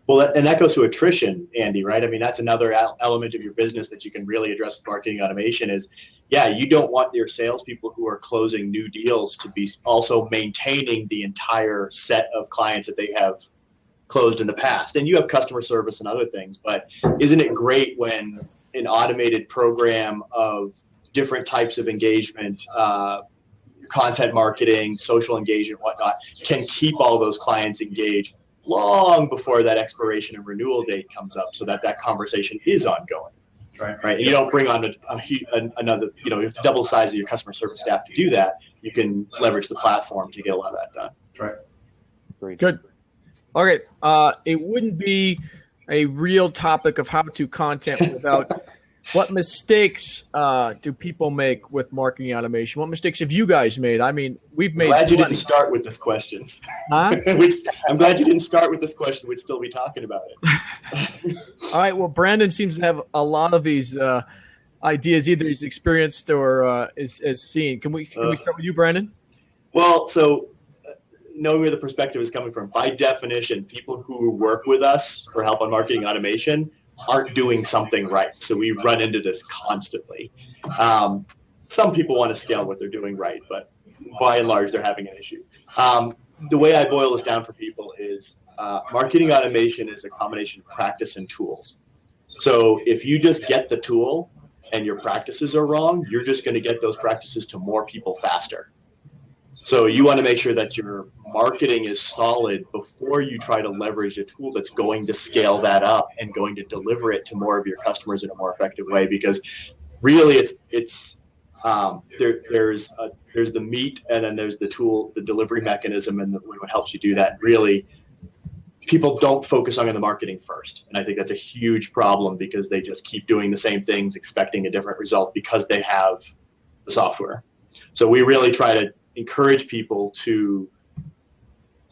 Well, and that goes to attrition, Andy, right? I mean, that's another element of your business that you can really address with marketing automation is, you don't want your salespeople who are closing new deals to be also maintaining the entire set of clients that they have closed in the past. And you have customer service and other things, but isn't it great when an automated program of different types of engagement, content marketing, social engagement, whatnot, can keep all those clients engaged long before that expiration and renewal date comes up, so that conversation is ongoing. Right. And you don't bring on another, you have to double the size of your customer service staff to do that. You can leverage the platform to get a lot of that done. That's right. Very good. All right. It wouldn't be a real topic of how-to content without what mistakes do people make with marketing automation? What mistakes have you guys made? I mean, we've made. I'm glad you didn't start with this question. Huh? I'm glad you didn't start with this question. We'd still be talking about it. All right. Well, Brandon seems to have a lot of these ideas. Either he's experienced or is seen. Can we start with you, Brandon? Well, so knowing where the perspective is coming from, by definition, people who work with us for help on marketing automation aren't doing something right. So we run into this constantly. Some people want to scale what they're doing right, but by and large, they're having an issue. The way I boil this down for people is marketing automation is a combination of practice and tools. So if you just get the tool and your practices are wrong, you're just going to get those practices to more people faster. So you want to make sure that your marketing is solid before you try to leverage a tool that's going to scale that up and going to deliver it to more of your customers in a more effective way. Because really, there's the meat, and then there's the tool, the delivery mechanism, and what helps you do that. Really, people don't focus on the marketing first, and I think that's a huge problem because they just keep doing the same things, expecting a different result because they have the software. So we really try to encourage people to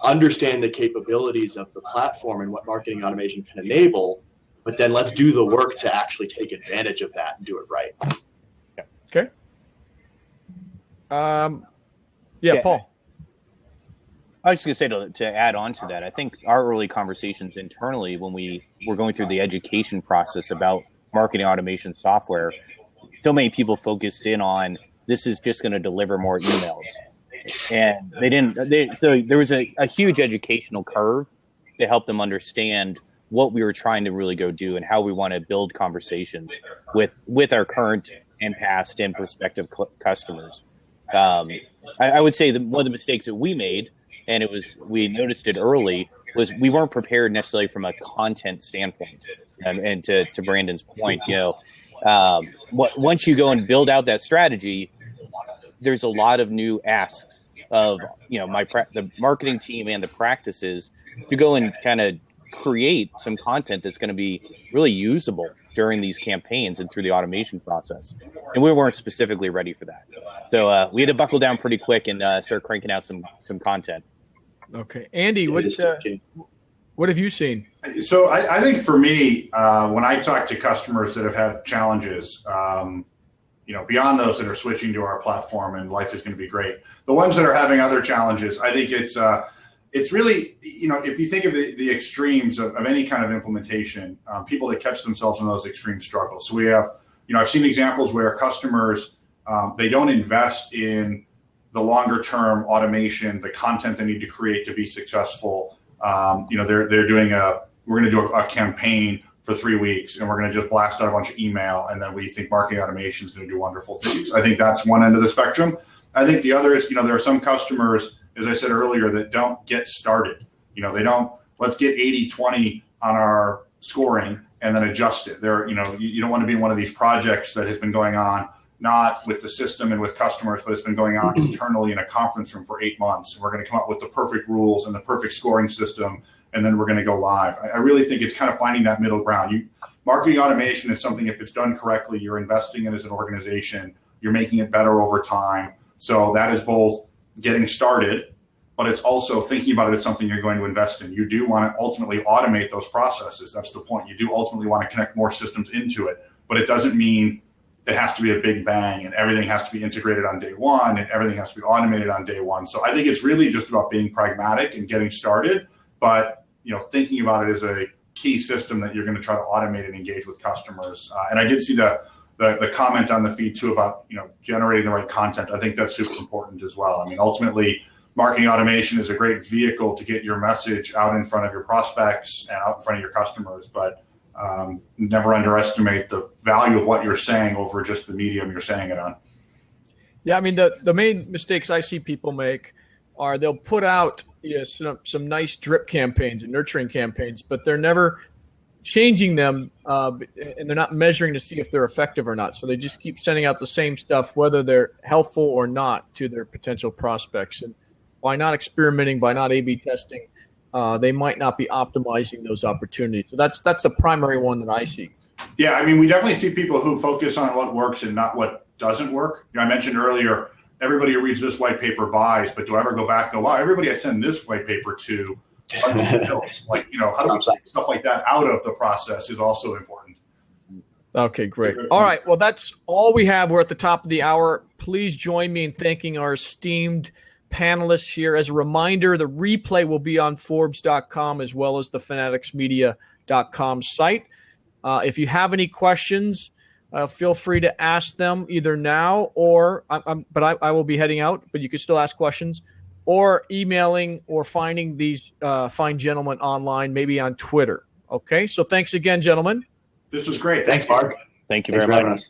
understand the capabilities of the platform and what marketing automation can enable, but then let's do the work to actually take advantage of that and do it right. Okay. Paul. I was just going to say to add on to that, I think our early conversations internally when we were going through the education process about marketing automation software, so many people focused in on this is just going to deliver more emails. And so there was a huge educational curve to help them understand what we were trying to really go do and how we want to build conversations with our current and past and prospective customers. I would say one of the mistakes that we made, and we noticed it early, was we weren't prepared necessarily from a content standpoint. And to Brandon's point, once you go and build out that strategy, there's a lot of new asks of the marketing team and the practices to go and kind of create some content that's going to be really usable during these campaigns and through the automation process. And we weren't specifically ready for that. So we had to buckle down pretty quick and start cranking out some content. Okay. Andy, what have you seen? So I think for me, when I talk to customers that have had challenges, beyond those that are switching to our platform and life is going to be great, the ones that are having other challenges, I think it's really, if you think of the extremes of any kind of implementation, people that catch themselves in those extreme struggles. So we have, I've seen examples where customers, they don't invest in the longer term automation, the content they need to create to be successful. They're doing we're going to do a campaign for 3 weeks and we're going to just blast out a bunch of email. And then we think marketing automation is going to do wonderful things. I think that's one end of the spectrum. I think the other is, there are some customers, as I said earlier, that don't get started. They don't, let's get 80-20 on our scoring and then adjust it. You don't want to be in one of these projects that has been going on, not with the system and with customers, but it's been going on internally in a conference room for 8 months. We're going to come up with the perfect rules and the perfect scoring system, and then we're going to go live. I really think it's kind of finding that middle ground. Marketing automation is something, if it's done correctly, you're investing in as an organization, you're making it better over time. So that is both getting started, but it's also thinking about it as something you're going to invest in. You do want to ultimately automate those processes. That's the point. You do ultimately want to connect more systems into it, but it doesn't mean it has to be a big bang and everything has to be integrated on day one and everything has to be automated on day one. So I think it's really just about being pragmatic and getting started, but thinking about it as a key system that you're going to try to automate and engage with customers. And I did see the comment on the feed too about generating the right content. I think that's super important as well. I mean, ultimately, marketing automation is a great vehicle to get your message out in front of your prospects and out in front of your customers, but never underestimate the value of what you're saying over just the medium you're saying it on. Yeah, I mean, the main mistakes I see people make are they'll put out some nice drip campaigns and nurturing campaigns, but they're never changing them and they're not measuring to see if they're effective or not. So they just keep sending out the same stuff, whether they're helpful or not to their potential prospects. And by not experimenting, by not A/B testing, they might not be optimizing those opportunities. So that's the primary one that I see. Yeah, I mean, we definitely see people who focus on what works and not what doesn't work. I mentioned earlier, everybody who reads this white paper buys, but do I ever go back and go, wow, everybody I send this white paper to, how do we take stuff like that out of the process is also important. Okay, great. All right, well, that's all we have. We're at the top of the hour. Please join me in thanking our esteemed panelists here. As a reminder, the replay will be on Forbes.com as well as the fanaticsmedia.com site. If you have any questions, feel free to ask them either now or, I will be heading out, but you can still ask questions, or emailing or finding these fine gentlemen online, maybe on Twitter. Okay, so thanks again, gentlemen. This was great. Thanks, Mark. Thank you very much.